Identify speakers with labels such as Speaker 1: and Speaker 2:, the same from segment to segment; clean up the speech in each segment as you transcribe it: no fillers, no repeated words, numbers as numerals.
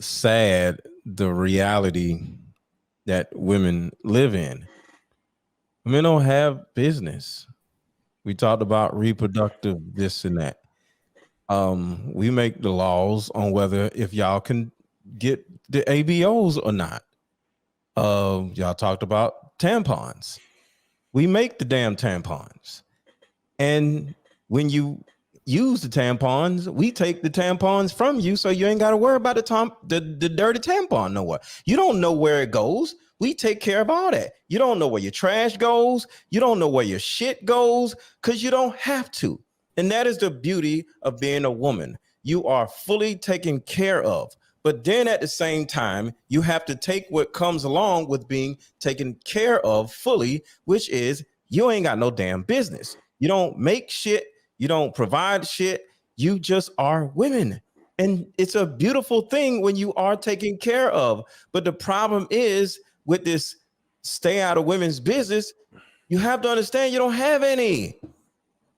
Speaker 1: sad the reality that women live in. Women don't have business. We talked about reproductive this and that. We make the laws on whether if y'all can get the ABOs or not. Y'all talked about tampons. We make the damn tampons. And when you use the tampons, we take the tampons from you, so you ain't got to worry about the dirty tampon nowhere. You don't know where it goes. We take care of all that. You don't know where your trash goes. You don't know where your shit goes because you don't have to. And that is the beauty of being a woman. You are fully taken care of. But then at the same time, you have to take what comes along with being taken care of fully, which is you ain't got no damn business. You don't make shit. You don't provide shit. You just are women. And it's a beautiful thing when you are taken care of. But the problem is with this stay out of women's business, you have to understand you don't have any.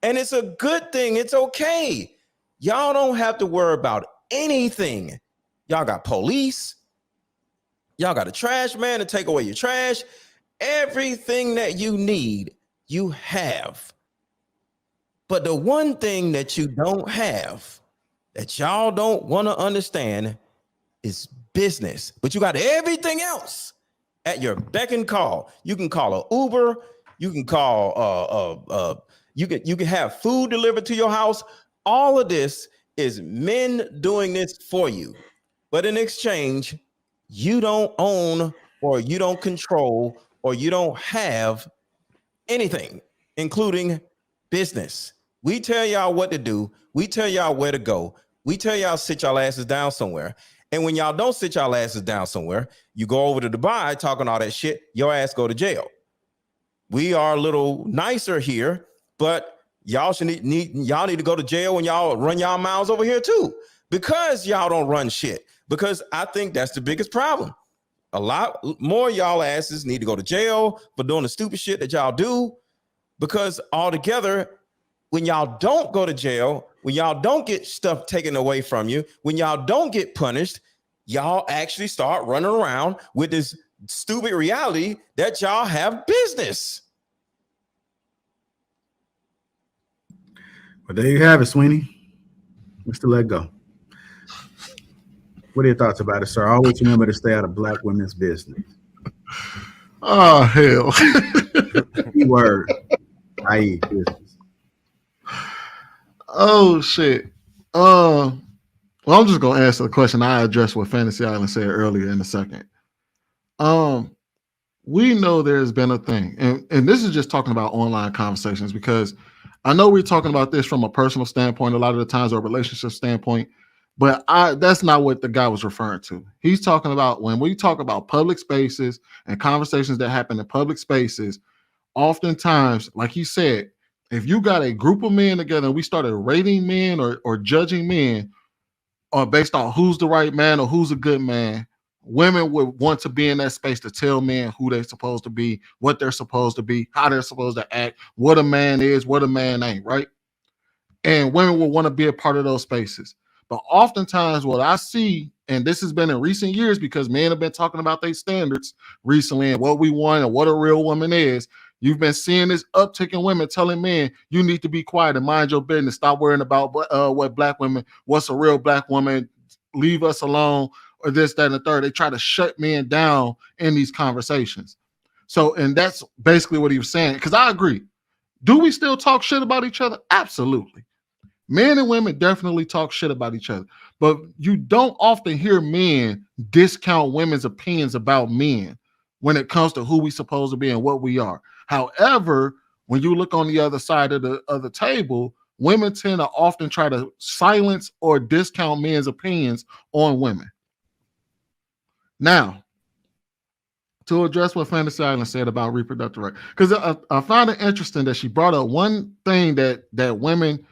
Speaker 1: And it's a good thing. It's okay. Y'all don't have to worry about anything. Y'all got police. Y'all got a trash man to take away your trash. Everything that you need, you have. But the one thing that you don't have, that y'all don't want to understand, is business. But you got everything else at your beck and call. You can call an Uber. You can call you can have food delivered to your house. All of this is men doing this for you. But in exchange, you don't own or you don't control or you don't have anything, including business. We tell y'all what to do. We tell y'all where to go. We tell y'all sit y'all asses down somewhere. And when y'all don't sit y'all asses down somewhere, you go over to Dubai talking all that shit, your ass go to jail. We are a little nicer here, but y'all need to go to jail when y'all run y'all mouths over here too, because y'all don't run shit. Because I think that's the biggest problem. A lot more y'all asses need to go to jail for doing the stupid shit that y'all do, because altogether, when y'all don't go to jail, when y'all don't get stuff taken away from you, when y'all don't get punished, y'all actually start running around with this stupid reality that y'all have business.
Speaker 2: Well, there you have it, Sweeney. Mr. Let Go. What are your thoughts about it, sir? Always remember to stay out of black women's business.
Speaker 3: Oh, hell.
Speaker 2: Keyword, i.e. business.
Speaker 3: Oh, shit. Well, I'm just going to answer the question I addressed what Fantasy Island said earlier in a second. We know there's been a thing, and this is just talking about online conversations, because I know we're talking about this from a personal standpoint a lot of the times, or a relationship standpoint, but that's not what the guy was referring to. He's talking about when we talk about public spaces and conversations that happen in public spaces, oftentimes, like he said, if you got a group of men together and we started rating men or judging men based on who's the right man or who's a good man, women would want to be in that space to tell men who they're supposed to be, what they're supposed to be, how they're supposed to act, what a man is, what a man ain't, right? And women will want to be a part of those spaces. But oftentimes what I see, and this has been in recent years because men have been talking about their standards recently and what we want and what a real woman is, you've been seeing this uptick in women telling men, you need to be quiet and mind your business. Stop worrying about what black women, what's a real black woman, leave us alone, or this, that, and the third. They try to shut men down in these conversations. So, and that's basically what he was saying, because I agree. Do we still talk shit about each other? Absolutely. Men and women definitely talk shit about each other, but you don't often hear men discount women's opinions about men when it comes to who we supposed to be and what we are. However, when you look on the other side of the table, women tend to often try to silence or discount men's opinions on women. Now, to address what Fantasy Island said about reproductive rights, because I found it interesting that she brought up one thing that women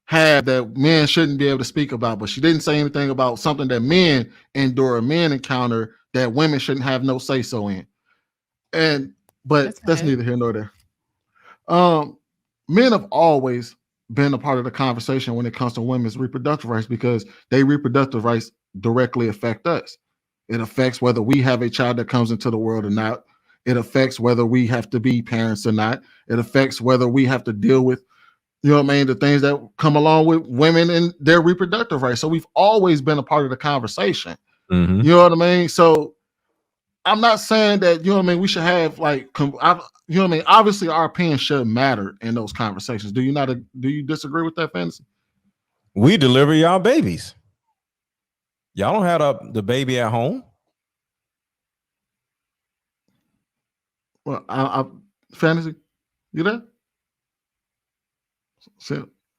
Speaker 3: have that men shouldn't be able to speak about, but she didn't say anything about something that men endure, men encounter that women shouldn't have no say so in. But that's neither here nor there. Men have always been a part of the conversation when it comes to women's reproductive rights, because their reproductive rights directly affect us. It affects whether we have a child that comes into the world or not. It affects whether we have to be parents or not. It affects whether we have to deal with, you know what I mean, the things that come along with women and their reproductive rights. So we've always been a part of the conversation.
Speaker 1: Mm-hmm.
Speaker 3: You know what I mean? So I'm not saying that, you know what I mean, we should have like, you know what I mean? Obviously, our opinion should matter in those conversations. Do you disagree with that, Fantasy?
Speaker 1: We deliver y'all babies. Y'all don't have the baby at home.
Speaker 3: Well, I Fantasy, you there?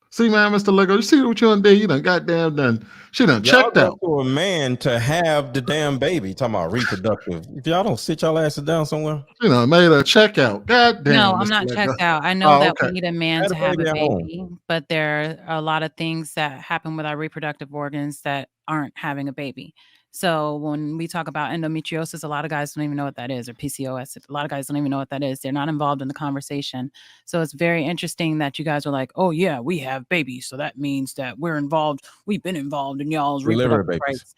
Speaker 3: See, man, Mr. Lego, you see what you done did? You done goddamn done. She done
Speaker 1: Y'all
Speaker 3: checked
Speaker 1: go
Speaker 3: out.
Speaker 1: to a man to have the damn baby. Talking about reproductive. If y'all don't sit y'all asses down somewhere,
Speaker 3: You know, made a checkout. Goddamn.
Speaker 4: No, I'm
Speaker 3: Mr.
Speaker 4: not
Speaker 3: Lego.
Speaker 4: checked out. I know that
Speaker 3: okay.
Speaker 4: we need a man
Speaker 1: Had
Speaker 4: to
Speaker 1: a
Speaker 4: have a
Speaker 1: baby at home.
Speaker 4: baby, but there are a lot of things that happen with our reproductive organs that aren't having a baby. So when we talk about endometriosis, a lot of guys don't even know what that is, or PCOS. A lot of guys don't even know what that is. They're not involved in the conversation. So it's very interesting that you guys are like, oh yeah, we have babies. So that means that we're involved. We've been involved in y'all's
Speaker 1: Deliver
Speaker 4: reproductive
Speaker 1: babies.
Speaker 4: rights,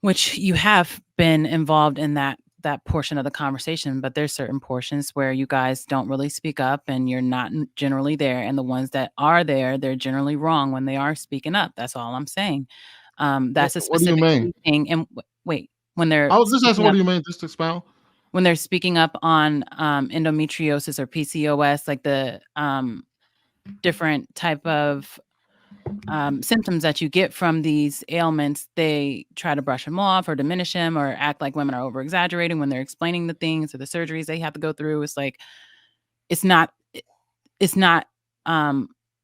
Speaker 4: which you have been involved in that portion of the conversation, but there's certain portions where you guys don't really speak up and you're not generally there. And the ones that are there, they're generally wrong when they are speaking up. That's all I'm saying. That's a
Speaker 3: What do you
Speaker 4: specific
Speaker 3: mean?
Speaker 4: thing. And wait, when they're
Speaker 3: I was just asking,
Speaker 4: speaking
Speaker 3: what
Speaker 4: up,
Speaker 3: do you mean? Just expound.
Speaker 4: when they're speaking up on endometriosis or PCOS, like the different type of symptoms that you get from these ailments, they try to brush them off or diminish them or act like women are over exaggerating when they're explaining the things or the surgeries they have to go through. It's like, it's not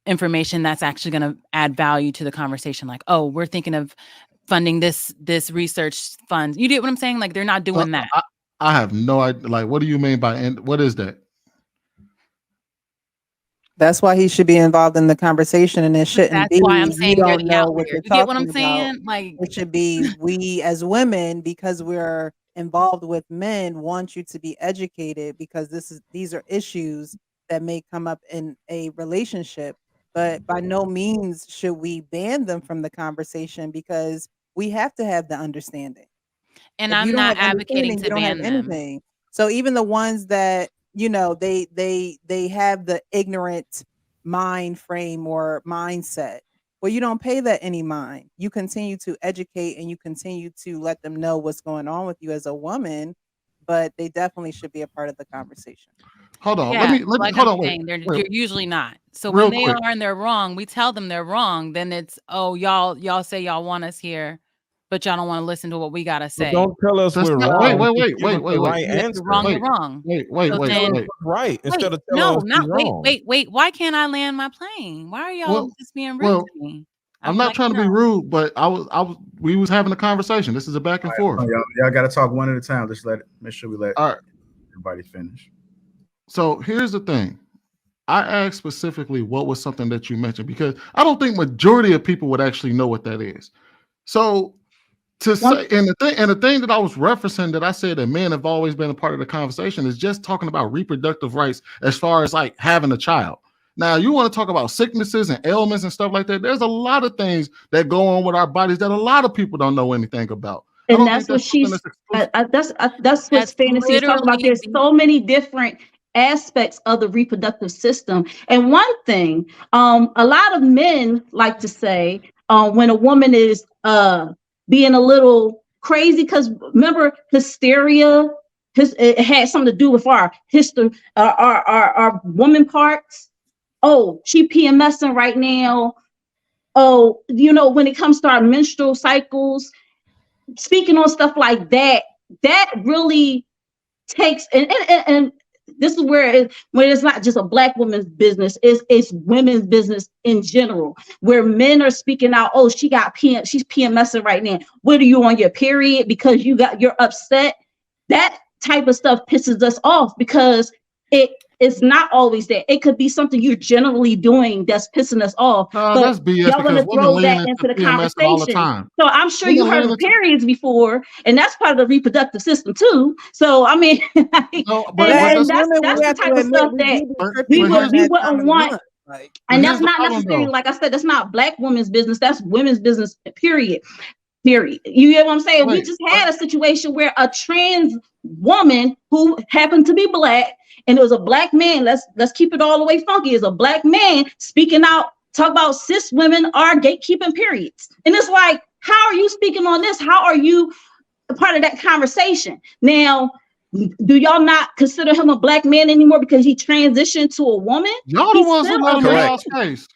Speaker 4: information that's actually going to add value to the conversation. Like, oh, we're thinking of funding this research fund. You get what I'm saying? Like, they're not doing that.
Speaker 3: I have no idea. Like, what do you mean by what is that?
Speaker 5: That's why he should be involved in the conversation, and it shouldn't
Speaker 4: That's
Speaker 5: be.
Speaker 4: why I'm
Speaker 5: You
Speaker 4: saying you're
Speaker 5: don't
Speaker 4: the
Speaker 5: know what
Speaker 4: outlier.
Speaker 5: you're
Speaker 4: You get what
Speaker 5: talking
Speaker 4: I'm
Speaker 5: about.
Speaker 4: saying? Like,
Speaker 5: It should be we as women, because we're involved with men, want you to be educated because these are issues that may come up in a relationship. But by no means should we ban them from the conversation because we have to have the understanding.
Speaker 4: and
Speaker 5: If you
Speaker 4: I'm
Speaker 5: don't
Speaker 4: not
Speaker 5: have
Speaker 4: advocating
Speaker 5: understanding,
Speaker 4: to
Speaker 5: you don't have
Speaker 4: ban them.
Speaker 5: anything. So even the ones that, you know, they have the ignorant mind frame or mindset. Well, you don't pay that any mind. You continue to educate and you continue to let them know what's going on with you as a woman, but they definitely should be a part of the conversation.
Speaker 3: Hold on.
Speaker 4: Yeah,
Speaker 3: Let me
Speaker 4: like
Speaker 3: hold
Speaker 4: I'm
Speaker 3: on.
Speaker 4: saying,
Speaker 3: Wait.
Speaker 4: you're usually not. So
Speaker 3: Real
Speaker 4: when they
Speaker 3: quick.
Speaker 4: are and they're wrong, we tell them they're wrong. Then it's, oh, y'all say y'all want us here, but y'all don't want to listen to what we gotta
Speaker 1: But
Speaker 4: say.
Speaker 1: don't tell us
Speaker 3: That's
Speaker 1: we're
Speaker 3: not-
Speaker 1: wrong.
Speaker 3: wait,
Speaker 1: Just give us the right
Speaker 4: And if
Speaker 1: answer.
Speaker 4: you're wrong, you're wrong.
Speaker 3: Wait.
Speaker 4: So
Speaker 3: Wait.
Speaker 4: then-
Speaker 1: Tell us what's right instead of
Speaker 4: no,
Speaker 1: telling us
Speaker 4: not
Speaker 1: we're wrong.
Speaker 4: wait. Why can't I land my plane? Why are y'all
Speaker 3: Well-
Speaker 4: just being rude
Speaker 3: well,
Speaker 4: to me?
Speaker 3: I'm not trying to be rude, but we was having a conversation. This is a back and forth.
Speaker 2: Y'all got to talk one at a time. Just make sure we let
Speaker 3: All right.
Speaker 2: everybody finish.
Speaker 3: So here's the thing. I asked specifically what was something that you mentioned because I don't think majority of people would actually know what that is. So to say, and the thing that I was referencing that I said that men have always been a part of the conversation is just talking about reproductive rights as far as like having a child. Now you want to talk about sicknesses and ailments and stuff like that. There's a lot of things that go on with our bodies that a lot of people don't know anything about.
Speaker 6: And that's what she's. That's what Fantasy is talking about. There's so many different aspects of the reproductive system. And one thing, a lot of men like to say, when a woman is being a little crazy, because remember hysteria, it had something to do with our history, our woman parts. Oh, she PMSing right now. Oh, you know, when it comes to our menstrual cycles, speaking on stuff like that, that really takes, and this is where when it's not just a Black woman's business, it's women's business in general, where men are speaking out, oh, she's PMSing right now. What are you on your period because you're upset? That type of stuff pisses us off because it's not always that. It could be something you're generally doing that's pissing us off.
Speaker 3: No,
Speaker 6: but
Speaker 3: that's BS
Speaker 6: y'all want to throw that into the
Speaker 3: PMS
Speaker 6: conversation.
Speaker 3: all the time.
Speaker 6: So I'm sure you heard of periods before, and that's part of the reproductive system too. So I mean,
Speaker 3: no,
Speaker 6: and that's the type of stuff that we wouldn't want. And that's not necessarily, like I said, that's not Black women's business. That's women's business, period. Period. You get what I'm saying? We
Speaker 3: Wait,
Speaker 6: just had a situation where a trans woman who happened to be black, and it was a black man. Let's keep it all the way funky. Is a black man speaking out, talk about cis women are gatekeeping periods, and it's like, how are you speaking on this? How are you a part of that conversation? Now, do y'all not consider him a black man anymore because he transitioned to a woman?
Speaker 3: Y'all the ones who let him in y'all's face.